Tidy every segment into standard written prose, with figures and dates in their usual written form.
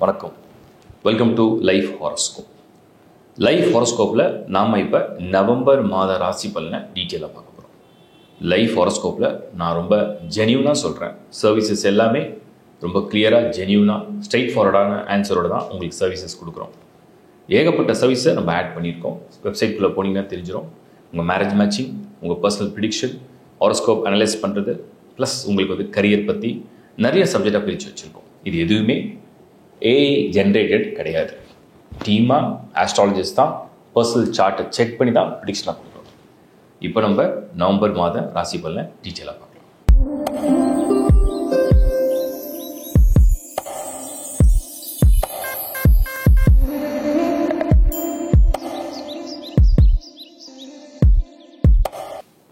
வணக்கம். Welcome to life horoscope. Life ஹாரோஸ்கோப்பில் நாம் இப்போ நவம்பர் மாத ராசி பலனை டீட்டெயிலாக பார்க்க போகிறோம். லைஃப் ஹாரோஸ்கோப்பில் நான் ரொம்ப ஜென்யூனாக சொல்கிறேன். சர்வீசஸ் எல்லாமே ரொம்ப கிளியராக ஜென்யூனாக ஸ்ட்ரெயிட் ஃபார்வர்டான ஆன்சரோடு தான் உங்களுக்கு சர்வீசஸ் கொடுக்குறோம். ஏகப்பட்ட சர்வீஸை நம்ம ஆட் பண்ணியிருக்கோம். வெப்சைட்குள்ளே போனீங்கன்னா தெரிஞ்சிடும். உங்கள் மேரேஜ் மேட்சிங், உங்கள் பர்சனல் ப்ரிடிக்ஷன், ஹாரோஸ்கோப் அனலைஸ் பண்ணுறது, ப்ளஸ் உங்களுக்கு வந்து கரியர் பற்றி நிறைய சப்ஜெக்டாக பிரித்து வச்சுருக்கோம். இது எதுவுமே ஏஐ ஜென்ரேட்டட் கிடையாது. டீமாக ஆஸ்ட்ராலஜிஸ்ட் தான் பர்சனல் சார்ட்டை செக் பண்ணி தான் ப்ரிடிக்ஷனாக கொடுக்குறோம். இப்போ நம்ம நவம்பர் மாத ராசி பலனை டீட்டெயிலாக பார்க்கலாம்.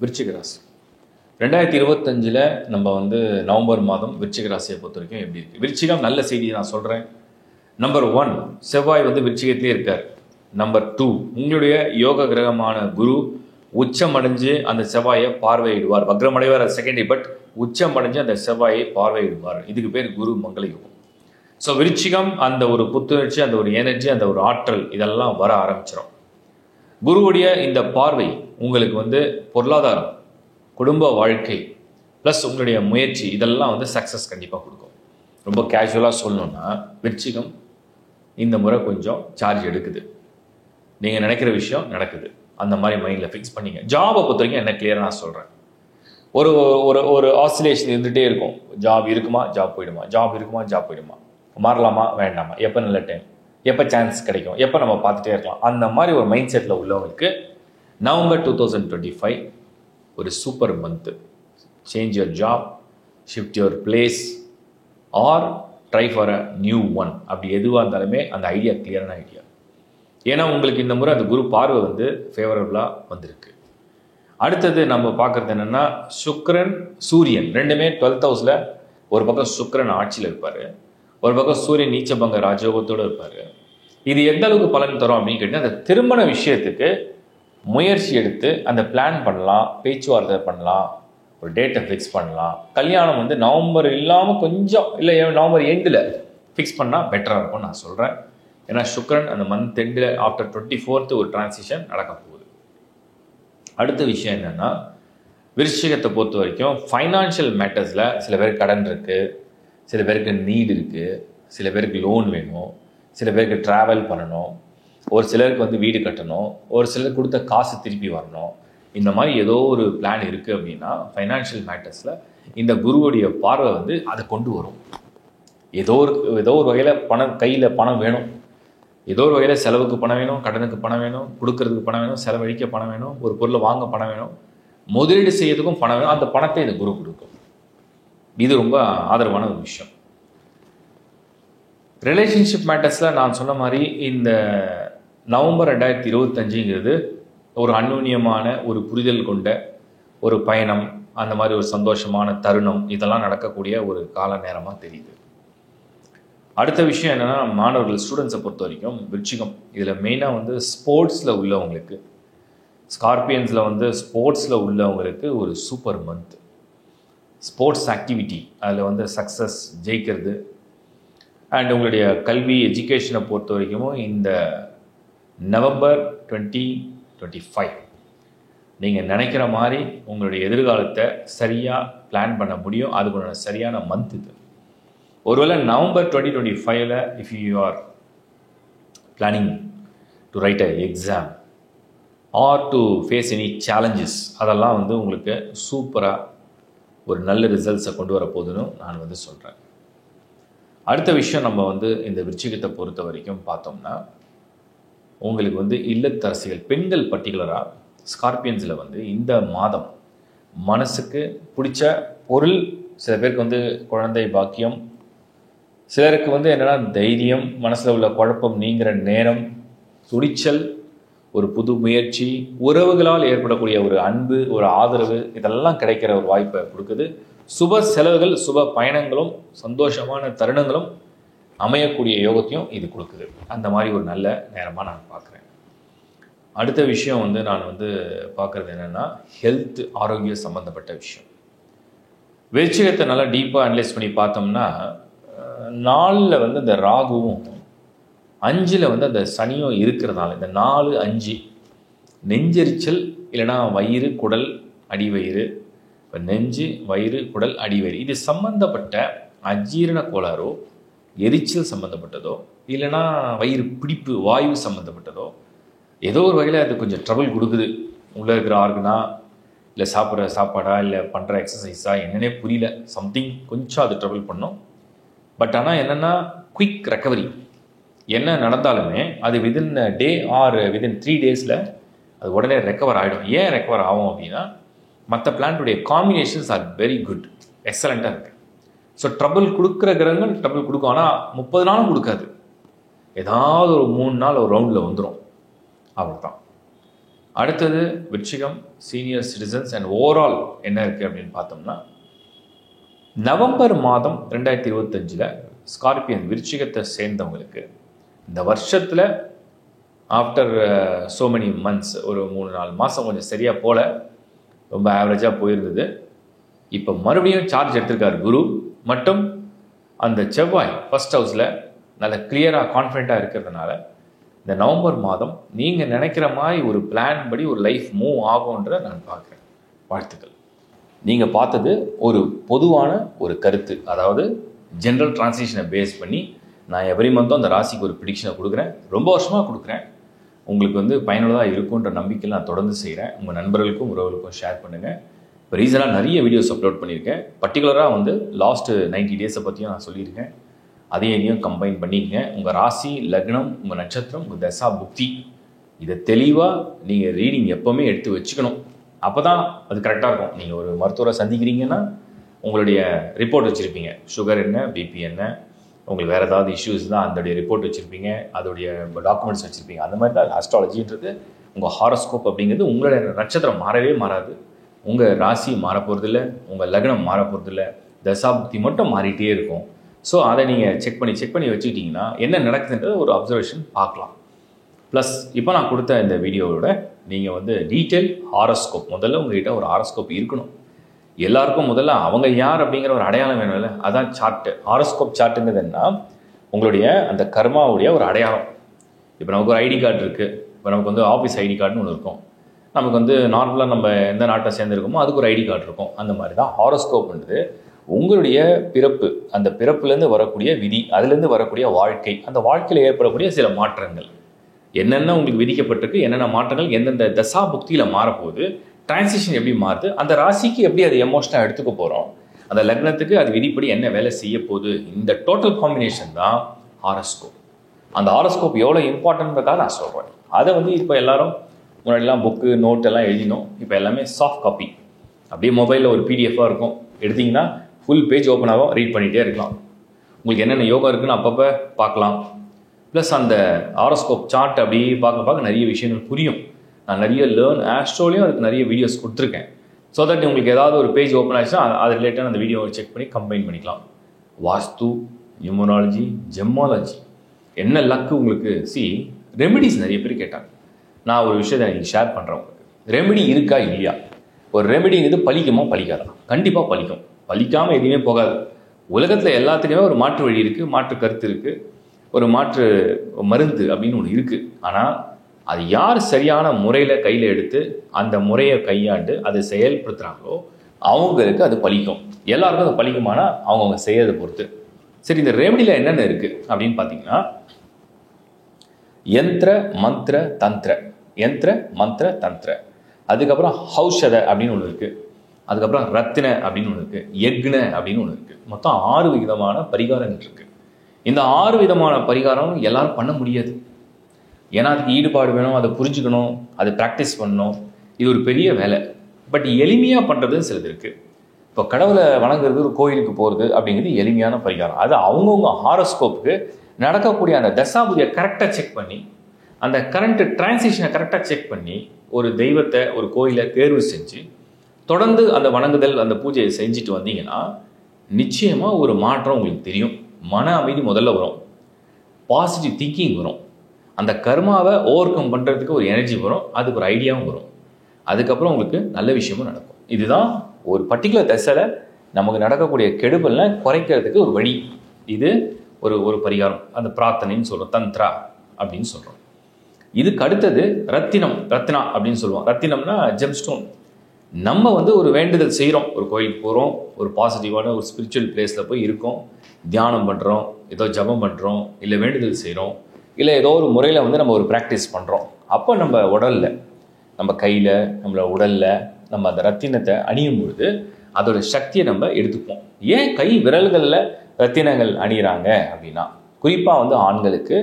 விருச்சிக ராசி 2025 நம்ம வந்து நவம்பர் மாதம் விருச்சிக ராசியை பொறுத்த வரைக்கும் எப்படி இருக்குது? விருச்சிகம் நல்ல செய்தியை நான் சொல்கிறேன். நம்பர் 1, செவ்வாய் வந்து விருச்சிகத்திலே இருக்கார். நம்பர் 2, உங்களுடைய யோக கிரகமான குரு உச்சம் அடைஞ்சு அந்த செவ்வாயை பார்வையிடுவார். வக்ரமடைவார் செகண்டரி, பட் உச்சம் அடைஞ்சு அந்த செவ்வாயை பார்வையிடுவார். இதுக்கு பேர் குரு மங்கள யோகம். ஸோ விருச்சிகம் அந்த ஒரு புத்துணர்ச்சி, அந்த ஒரு எனர்ஜி, அந்த ஒரு ஆற்றல் இதெல்லாம் வர ஆரம்பிச்சிடும். குருவுடைய இந்த பார்வை உங்களுக்கு வந்து பொருளாதாரம், குடும்ப வாழ்க்கை, ப்ளஸ் உங்களுடைய முயற்சி இதெல்லாம் வந்து சக்ஸஸ் கண்டிப்பாக கொடுக்கும். ரொம்ப கேஷுவலாக சொல்லணுன்னா விருச்சிகம் இந்த முறை கொஞ்சம் சார்ஜ் எடுக்குது. நீங்கள் நினைக்கிற விஷயம் நடக்குது. அந்த மாதிரி மைண்டில் ஃபிக்ஸ் பண்ணிங்க. ஜாபை பொறுத்த வரைக்கும் என்ன கிளியராக நான் சொல்கிறேன். ஒரு ஒரு ஒரு ஆசிலேஷன் இருந்துகிட்டே இருக்கும். ஜாப் இருக்குமா, ஜாப் போயிடுமா, ஜாப் இருக்குமா, ஜாப் போயிடுமா, மாறலாமா வேண்டாமா, எப்போ நல்ல டைம், எப்போ சான்ஸ் கிடைக்கும், எப்போ நம்ம பார்த்துட்டே இருக்கலாம், அந்த மாதிரி ஒரு மைண்ட் செட்டில் உள்ளவங்களுக்கு நவம்பர் 2025 ஒரு super month. Change your job, shift your place or try for a new one. அப்படி எதுவாக இருந்தாலுமே அந்த ஐடியா கிளியரான ஐடியா. ஏன்னா உங்களுக்கு இந்த முறை அந்த குரு பார்வை வந்து ஃபேவரபுளாக வந்திருக்கு. அடுத்தது நம்ம பார்க்குறது என்னென்னா, சுக்கிரன் சூரியன் ரெண்டுமே 12th ஹவுஸில். ஒரு பக்கம் சுக்கிரன் ஆட்சியில் இருப்பார், ஒரு பக்கம் சூரியன் நீச்சபங்க ராஜயோகத்தோடு இருப்பார். இது எந்த அளவுக்கு பலன் தரும் அப்படின்னு கேட்டிங்கன்னா, அந்த திருமண விஷயத்துக்கு முயற்சி எடுத்து அந்த பிளான் பண்ணலாம், பேச்சுவார்த்தை பண்ணலாம், ஒரு டேட்டை ஃபிக்ஸ் பண்ணலாம். கல்யாணம் வந்து நவம்பர் இல்லாமல் கொஞ்சம் இல்லை நவம்பர் எண்டில் ஃபிக்ஸ் பண்ணால் பெட்டராக இருக்கும்னு நான் சொல்கிறேன். ஏன்னா சுக்கிரன் அந்த மந்த் எண்டில் ஆஃப்டர் 24th ஒரு டிரான்சிஷன் நடக்க போகுது. அடுத்த விஷயம் என்னென்னா, விருச்சிகத்தை பொறுத்த வரைக்கும் ஃபைனான்ஷியல் மேட்டர்ஸில் சில பேருக்கு கடன் இருக்குது, சில பேருக்கு நீட் இருக்குது, சில பேருக்கு லோன் வேணும், சில பேருக்கு ட்ராவல் பண்ணணும், ஒரு சிலருக்கு வந்து வீடு கட்டணும், ஒரு சிலருக்கு கொடுத்த காசு திருப்பி வரணும். இந்த மாதிரி ஏதோ ஒரு பிளான் இருக்குது அப்படின்னா ஃபைனான்ஷியல் மேட்டர்ஸில் இந்த குருவுடைய பார்வை வந்து அதை கொண்டு வரும். ஏதோ ஒரு வகையில் கையில் பணம் வேணும், ஏதோ ஒரு வகையில் செலவுக்கு பணம் வேணும், கடனுக்கு பணம் வேணும், கொடுக்கறதுக்கு பணம் வேணும், செலவழிக்க பணம் வேணும், ஒரு பொருளை வாங்க பணம் வேணும், முதலீடு செய்யறதுக்கும் பணம் வேணும். அந்த பணத்தை இந்த குரு கொடுக்கும். இது ரொம்ப ஆதரவான ஒரு விஷயம். ரிலேஷன்ஷிப் மேட்டர்ஸில் நான் சொன்ன மாதிரி இந்த நவம்பர் 2025 ஒரு அந்யோன்யமான ஒரு புரிதல் கொண்ட ஒரு பயணம், அந்த மாதிரி ஒரு சந்தோஷமான தருணம் இதெல்லாம் நடக்கக்கூடிய ஒரு கால நேரமாக தெரியுது. அடுத்த விஷயம் என்னென்னா, மாணவர்கள் ஸ்டூடெண்ட்ஸை பொறுத்த வரைக்கும் விருச்சிகம் இதில் மெயினாக வந்து ஸ்போர்ட்ஸில் உள்ளவங்களுக்கு, ஸ்கார்பியன்ஸில் வந்து ஸ்போர்ட்ஸில் உள்ளவங்களுக்கு ஒரு சூப்பர் மந்த். ஸ்போர்ட்ஸ் ஆக்டிவிட்டி அதில் வந்து சக்ஸஸ் ஜெயிக்கிறது. அண்ட் உங்களுடைய கல்வி எஜுகேஷனை பொறுத்த வரைக்கும் இந்த நவம்பர் 2025 நீங்கள் நினைக்கிற மாதிரி உங்களுடைய எதிர்காலத்தை சரியாக பிளான் பண்ண முடியும். அதுக்குள்ள சரியான மந்த் இது. ஒருவேளை November 2025 if you are planning to write a exam or to face any challenges, அதெல்லாம் வந்து உங்களுக்கு சூப்பராக ஒரு நல்ல ரிசல்ட்ஸை கொண்டு வர போகுதுன்னு நான் வந்து சொல்கிறேன். அடுத்த விஷயம் நம்ம வந்து இந்த விருச்சிகத்தை பொறுத்த வரைக்கும் பார்த்தோம்னா, உங்களுக்கு வந்து இல்லத்தரசிகள் பெண்கள் பர்டிகுலராக ஸ்கார்பியன்ஸில் வந்து இந்த மாதம் மனசுக்கு பிடிச்ச பொருள், சில பேருக்கு வந்து குழந்தை பாக்கியம், சிலருக்கு வந்து என்னென்னா தைரியம், மனசில் உள்ள குழப்பம் நீங்கிற நேரம், துணிச்சல், ஒரு புது முயற்சி, உறவுகளால் ஏற்படக்கூடிய ஒரு அன்பு, ஒரு ஆதரவு இதெல்லாம் கிடைக்கிற ஒரு வாய்ப்பை கொடுக்குது. சுப செலவுகள், சுப பயணங்களும், சந்தோஷமான தருணங்களும் அமையக்கூடிய யோகத்தையும் இது கொடுக்குது. அந்த மாதிரி ஒரு நல்ல நேரமாக நான் பார்க்குறேன். அடுத்த விஷயம் வந்து நான் வந்து பார்க்குறது என்னென்னா, ஹெல்த், ஆரோக்கியம் சம்மந்தப்பட்ட விஷயம். விருச்சிகத்தை நல்லா டீப்பாக அனலைஸ் பண்ணி பார்த்தோம்னா, 4ல் வந்து இந்த ராகுவும் 5ல் வந்து அந்த சனியும் இருக்கிறதுனால இந்த 4, 5 நெஞ்செரிச்சல் இல்லைனா வயிறு, குடல், அடிவயிறு, இப்போ நெஞ்சு, வயிறு, குடல், அடிவயிறு இது சம்பந்தப்பட்ட அஜீரண கோளாறோ, எரிச்சல் சம்மந்தப்பட்டதோ, இல்லைனா வயிறு பிடிப்பு, வாயு சம்மந்தப்பட்டதோ, ஏதோ ஒரு வகையில் அது கொஞ்சம் ட்ரபிள் கொடுக்குது. உள்ளே இருக்கிற ஆர்கனா, இல்லை சாப்பிட்ற சாப்பாடா, இல்லை பண்ணுற எக்ஸசைஸா, என்னன்னே புரியல. சம்திங் கொஞ்சம் அது ட்ரபிள் பண்ணும். பட் ஆனால் என்னென்னா குயிக் ரெக்கவரி. என்ன நடந்தாலுமே அது விதின் டே ஆர் விதின் 3 டேஸில் அது உடனே ரெக்கவர் ஆகிடும். ஏன் ரெக்கவர் ஆகும் அப்படின்னா, மற்ற பிளான்ட்டுடைய காம்பினேஷன்ஸ் ஆர் வெரி குட், எக்ஸலண்ட்டாக இருக்குது. ஸோ ட்ரபிள் கொடுக்குற கிரகங்கள் ட்ரபிள் கொடுக்கும். ஆனால் 30 நாளும் கொடுக்காது. ஏதாவது ஒரு 3 நாள் ஒரு ரவுண்டில் வந்துடும். அவ்வளோதான். அடுத்தது விருச்சிகம், சீனியர் சிட்டிசன்ஸ் அண்ட் ஓவரால் என்ன இருக்குது அப்படின்னு பார்த்தோம்னா, நவம்பர் மாதம் 2025 ஸ்கார்பியன் விருச்சிகத்தை சேர்ந்தவங்களுக்கு இந்த வருஷத்தில் ஆஃப்டர் so many மந்த்ஸ் ஒரு 3-4 மாதம் கொஞ்சம் சரியாக போல, ரொம்ப ஆவரேஜாக போயிருந்தது. இப்போ மறுபடியும் சார்ஜ் எடுத்திருக்கார் குரு. மட்டும் அந்த செவ்வாய் ஃபர்ஸ்ட் ஹவுஸில் நல்ல கிளியராக கான்ஃபிடென்ட்டாக இருக்கிறதுனால இந்த நவம்பர் மாதம் நீங்கள் நினைக்கிற மாதிரி ஒரு பிளான் படி ஒரு லைஃப் மூவ் ஆகும்ன்ற நான் பார்க்குறேன். வாழ்த்துக்கள். நீங்கள் பார்த்தது ஒரு பொதுவான ஒரு கருத்து, அதாவது ஜென்ரல் டிரான்சிஷனை பேஸ் பண்ணி நான் எவ்ரி மந்த்தும் அந்த ராசிக்கு ஒரு ப்ரிடிக்ஷனை கொடுக்குறேன். ரொம்ப வருஷமாக கொடுக்குறேன். உங்களுக்கு வந்து பயனுள்ளதாக இருக்குன்ற நம்பிக்கையில் நான் தொடர்ந்து செய்கிறேன். உங்கள் நண்பர்களுக்கும் உறவுகளுக்கும் ஷேர் பண்ணுங்கள். இப்போ ரீசனாக நிறைய வீடியோஸ் அப்லோட் பண்ணியிருக்கேன். பர்டிகுலராக வந்து லாஸ்ட்டு 90 டேஸை பற்றியும் நான் சொல்லியிருக்கேன். அதையும் கம்பைன் பண்ணிக்கங்க. உங்கள் ராசி, லக்னம், உங்கள் நட்சத்திரம், உங்கள் தசா, புக்தி, இதை தெளிவாக நீங்கள் ரீடிங் எப்போவுமே எடுத்து வச்சுக்கணும். அப்போ தான் அது கரெக்டாக இருக்கும். நீங்கள் ஒரு மருத்துவரை சந்திக்கிறீங்கன்னா உங்களுடைய ரிப்போர்ட் வச்சுருப்பீங்க. சுகர் என்ன, பிபி என்ன, உங்களுக்கு வேறு ஏதாவது இஷ்யூஸ் தான் அதோடைய ரிப்போர்ட் வச்சுருப்பீங்க, அதோடைய டாக்குமெண்ட்ஸ் வச்சுருப்பீங்க. அந்த மாதிரி தான் ஆஸ்ட்ராலஜின்றது. உங்கள் ஹாரோஸ்கோப் அப்படிங்கிறது உங்களுடைய நட்சத்திரம் மாறவே மாறாது. உங்கள் ராசி மாற போகிறதில்ல, உங்கள் லக்னம் மாற போகிறதில்ல, தசாபுக்தி மட்டும் மாறிட்டே இருக்கும். ஸோ அதை நீங்கள் செக் பண்ணி வச்சுக்கிட்டிங்கன்னா என்ன நடக்குதுன்றது ஒரு அப்சர்வேஷன் பார்க்கலாம். ப்ளஸ் இப்போ நான் கொடுத்த இந்த வீடியோவோட நீங்கள் வந்து டீட்டெயில் ஹாரோஸ்கோப், முதல்ல உங்கள்கிட்ட ஒரு ஹாரோஸ்கோப் இருக்கணும். எல்லாருக்கும் முதல்ல அவங்க யார் அப்படிங்கிற ஒரு அடையாளம் வேணும்ல, அதான் சார்ட்டு. ஹாரோஸ்கோப் சார்ட்டுங்கிறதுன்னா உங்களுடைய அந்த கர்மாவுடைய ஒரு அடையாளம். இப்போ நமக்கு ஒரு ஐடி கார்டு இருக்குது. இப்போ நமக்கு வந்து ஆஃபீஸ் ஐடி கார்டுன்னு ஒன்று இருக்கும். நமக்கு வந்து நார்மலாக நம்ம எந்த நாட்டை சேர்ந்துருக்கோமோ அதுக்கு ஒரு ஐடி கார்டு இருக்கும். அந்த மாதிரி தான் ஹாரோஸ்கோப்ன்றது உங்களுடைய பிறப்பு, அந்த பிறப்புலேருந்து வரக்கூடிய விதி, அதுலேருந்து வரக்கூடிய வாழ்க்கை, அந்த வாழ்க்கையில் ஏற்படக்கூடிய சில மாற்றங்கள், என்னென்ன உங்களுக்கு விதிக்கப்பட்டிருக்கு, என்னென்ன மாற்றங்கள் எந்தெந்த தசா புக்தியில் மாறப்போகுது, டிரான்சிஷன் எப்படி மாறுது, அந்த ராசிக்கு எப்படி அது எமோஷனாக எடுத்துக்க போகிறோம், அந்த லக்னத்துக்கு அது விதிப்படி என்ன வேலை செய்ய போகுது, இந்த டோட்டல் காம்பினேஷன் தான் ஹாரோஸ்கோப். அந்த ஹாரோஸ்கோப் எவ்வளோ இம்பார்ட்டன்ட்ன்றதாக நான் சொல்கிறேன். அதை வந்து இப்போ எல்லாரும் முன்னாடிலாம் புக்கு நோட் எல்லாம் எழுதினோம். இப்போ எல்லாமே சாஃப்ட் காப்பி, அப்படியே மொபைலில் ஒரு பிடிஎஃபாக இருக்கும். எடுத்திங்கன்னா ஃபுல் பேஜ் ஓப்பன் ஆகும், ரீட் பண்ணிகிட்டே இருக்கலாம். உங்களுக்கு என்னென்ன யோகா இருக்குன்னு அப்பப்போ பார்க்கலாம். ப்ளஸ் அந்த ஹாரோஸ்கோப் சார்ட் அப்படி பார்க்க நிறைய விஷயங்கள் புரியும். நான் நிறைய ஆஸ்ட்ரோலையும் அதுக்கு நிறைய வீடியோஸ் கொடுத்துருக்கேன். ஸோ தட் உங்களுக்கு ஏதாவது ஒரு பேஜ் ஓப்பன் ஆச்சுன்னா அது ரிலேட்டாக அந்த வீடியோவை செக் பண்ணி கம்பைன் பண்ணிக்கலாம். வாஸ்து, நியூமராலஜி, ஜெம்மாலஜி, என்ன லக்கு உங்களுக்கு. ரெமெடிஸ் நிறைய பேர் கேட்டாங்க. நான் ஒரு விஷயத்தை நீங்கள் ஷேர் பண்ணுறேன். உங்களுக்கு ரெமெடி இருக்கா இல்லையா? ஒரு ரெமெடிங்கிறது பலிக்குமோ பலிக்காதா? கண்டிப்பாக பலிக்கும். பலிக்காமல் எதுவுமே போகாது. உலகத்தில் எல்லாத்துக்குமே ஒரு மாற்று வழி இருக்குது, மாற்று கருத்து இருக்குது, ஒரு மாற்று மருந்து அப்படின்னு ஒன்று இருக்குது. ஆனால் அது யார் சரியான முறையில் கையில் எடுத்து அந்த முறையை கையாண்டு அதை செயல்படுத்துகிறாங்களோ அவங்களுக்கு அது பலிக்கும். எல்லாருக்கும் அது பலிக்குமானா அவங்கவுங்க செய்யறதை பொறுத்து. சரி, இந்த ரெமெடியில் என்னென்ன இருக்குது அப்படின்னு பார்த்தீங்கன்னா, யந்திர மந்திர தந்திர, யந்திர மந்திர தந்திர, அதுக்கப்புறம் ஹௌஷத அப்படின்னு ஒன்று இருக்குது, அதுக்கப்புறம் ரத்தின அப்படின்னு ஒன்று இருக்குது, யக்ன அப்படின்னு ஒன்று இருக்குது. மொத்தம் 6 விதமான பரிகாரங்கள் இருக்குது. இந்த 6 விதமான பரிகாரம் எல்லாரும் பண்ண முடியாது. ஏன்னா அதுக்கு ஈடுபாடு வேணும், அதை புரிஞ்சுக்கணும், அதை ப்ராக்டிஸ் பண்ணணும். இது ஒரு பெரிய வேலை. பட் எளிமையாக பண்ணுறது சிலது இருக்குது. இப்போ கடவுளை வணங்குறது, ஒரு கோயிலுக்கு போகிறது அப்படிங்கிறது எளிமையான பரிகாரம். அது அவங்கவுங்க ஹாரோஸ்கோப்புக்கு நடக்கக்கூடிய அந்த தசாபுதியை கரெக்டாக செக் பண்ணி, அந்த கரண்ட் டிரான்சிஷனை கரெக்டாக செக் பண்ணி, ஒரு தெய்வத்தை, ஒரு கோயிலை தேர்வு செஞ்சு தொடர்ந்து அந்த வணங்குதல், அந்த பூஜையை செஞ்சுட்டு வந்தீங்கன்னா நிச்சயமாக ஒரு மாற்றம் உங்களுக்கு தெரியும். மன அமைதி முதல்ல வரும், பாசிட்டிவ் திங்கிங் வரும், அந்த கர்மாவை ஓவர் கம் பண்ணுறதுக்கு ஒரு எனர்ஜி வரும், அதுக்கு ஒரு ஐடியாவும் வரும். அதுக்கப்புறம் உங்களுக்கு நல்ல விஷயமும் நடக்கும். இதுதான் ஒரு பர்டிகுலர் தசையில் நமக்கு நடக்கக்கூடிய கெடுபலை குறைக்கிறதுக்கு ஒரு வழி. இது ஒரு பரிகாரம், அந்த பிரார்த்தனைன்னு சொல்கிறோம், தந்த்ரா அப்படின்னு சொல்கிறோம். இதுக்கு அடுத்தது ரத்தினா அப்படின்னு சொல்லுவோம். ரத்தினம்னா ஜெம்ஸ்டோன். நம்ம வந்து ஒரு வேண்டுதல் செய்கிறோம், ஒரு கோயிலுக்கு போகிறோம், ஒரு பாசிட்டிவான ஒரு ஸ்பிரிச்சுவல் பிளேஸில் போய் இருக்கோம், தியானம் பண்ணுறோம், ஏதோ ஜபம் பண்ணுறோம், இல்லை வேண்டுதல் செய்கிறோம், இல்லை ஏதோ ஒரு முறையில் வந்து நம்ம ஒரு ப்ராக்டிஸ் பண்ணுறோம். அப்போ நம்ம உடலில், நம்ம கையில், நம்மளோட உடலில் நம்ம அந்த ரத்தினத்தை அணியும் பொழுது அதோட சக்தியை நம்ம எடுத்துப்போம். ஏன் கை விரல்களில் ரத்தினங்கள் அணிகிறாங்க அப்படின்னா, குறிப்பாக வந்து ஆண்களுக்கு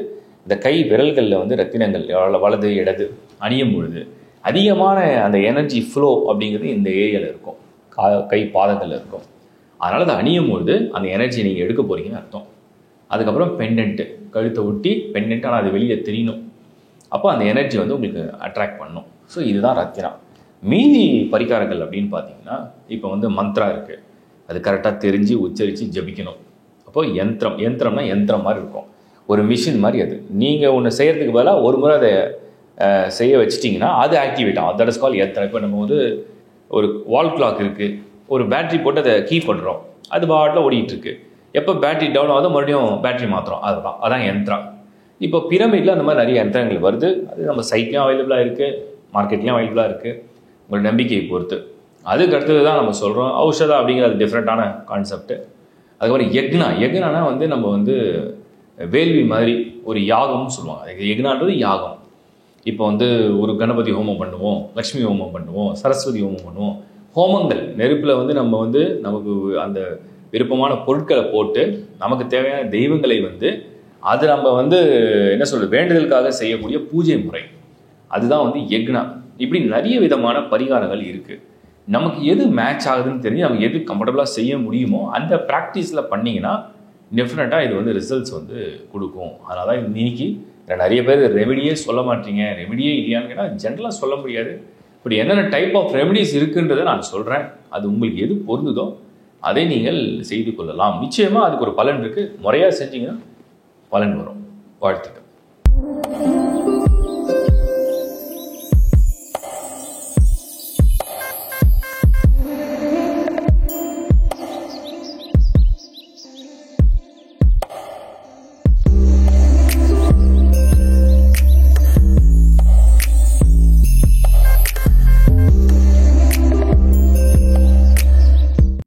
இந்த கை விரல்களில் வந்து ரத்தினங்கள் வலது இடது அணியும் பொழுது அதிகமான அந்த எனர்ஜி ஃப்ளோ அப்படிங்கிறது இந்த ஏரியாவில் இருக்கும், கை பாதங்களில் இருக்கும். அதனால் அதை அணியும் பொழுது அந்த எனர்ஜி நீங்கள் எடுக்க போகிறீங்கன்னு அர்த்தம். அதுக்கப்புறம் பெண்டன்ட்டு, கழுத்தை ஒட்டி பெண்டன்ட், ஆனால் அது வெளியே தெரியணும். அப்போ அந்த எனர்ஜி வந்து உங்களுக்கு அட்ராக்ட் பண்ணும். ஸோ இதுதான் ரத்தினா. மீதி பரிகாரங்கள் அப்படின்னு பார்த்தீங்கன்னா, இப்போ வந்து மந்த்ரா இருக்குது, அது கரெக்டாக தெரிஞ்சு உச்சரித்து ஜபிக்கணும். அப்போ யந்திரம்னா யந்திரம் மாதிரி இருக்கும், ஒரு மிஷின் மாதிரி. அது நீங்கள் ஒன்று செய்கிறதுக்கு பதிலாக ஒரு முறை அதை செய்ய வச்சிட்டிங்கன்னா அது ஆக்டிவேட் ஆகும். தட் இஸ் கால் யந்திரம். இப்போ நம்ம வந்து ஒரு வால் கிளாக் இருக்குது, ஒரு பேட்ரி போட்டு அதை கீ பண்ணுறோம், அது பாட்டில் ஓடிட்டுருக்கு. எப்போ பேட்ரி டவுன் ஆகுதோ மறுபடியும் பேட்ரி மாற்றுறோம், அதான் யந்திரம். இப்போ பிரமிடில் அந்த மாதிரி நிறைய யந்திரங்கள் வருது. அது நம்ம சைட்லேயும் அவைலபிளாக இருக்குது, மார்க்கெட்லேயும் அவைலபிளாக இருக்குது, உங்களோட நம்பிக்கையை பொறுத்து. அதுக்கு அடுத்தது தான் நம்ம சொல்கிறோம் ஔஷதா அப்படிங்கிறது டிஃப்ரெண்ட்டான கான்செப்ட். அதுக்கப்புறம் யக்னானா வந்து நம்ம வந்து வேள்வி மாதிரி ஒரு யாகம்னு சொல்லுவாங்க. யக்னான்றது யாகம். இப்போ வந்து ஒரு கணபதி ஹோமம் பண்ணுவோம், லக்ஷ்மி ஹோமம் பண்ணுவோம், சரஸ்வதி ஹோமம் பண்ணுவோம். ஹோமங்கள் நெருப்பில் வந்து நம்ம வந்து நமக்கு அந்த விருப்பமான பொருட்களை போட்டு நமக்கு தேவையான தெய்வங்களை வந்து அது நம்ம வந்து என்ன சொல்கிறது வேண்டுதலுக்காக செய்யக்கூடிய பூஜை முறை, அதுதான் வந்து யக்னா. இப்படி நிறைய விதமான பரிகாரங்கள் இருக்குது. நமக்கு எது மேட்ச் ஆகுதுன்னு தெரிஞ்சு நமக்கு எது கம்ஃபர்டபுளாக செய்ய முடியுமோ அந்த ப்ராக்டிஸில் பண்ணிங்கன்னா டெஃபினட்டாக இது வந்து ரிசல்ட்ஸ் வந்து கொடுக்கும். அதனால தான் இன்னைக்கு நிறைய பேர் ரெமெடியே சொல்ல மாட்டீங்க, ரெமெடியே இல்லையான்னு கேட்டால் ஜென்ரலாக சொல்ல முடியாது. இப்படி என்னென்ன டைப் ஆஃப் ரெமெடிஸ் இருக்குன்றதை நான் சொல்கிறேன். அது உங்களுக்கு எது பொருந்துதோ அதை நீங்கள் செய்து கொள்ளலாம். நிச்சயமாக அதுக்கு ஒரு பலன் இருக்குது. முறையாக செஞ்சீங்கன்னா பலன் வரும். வாழ்த்துக்கள்.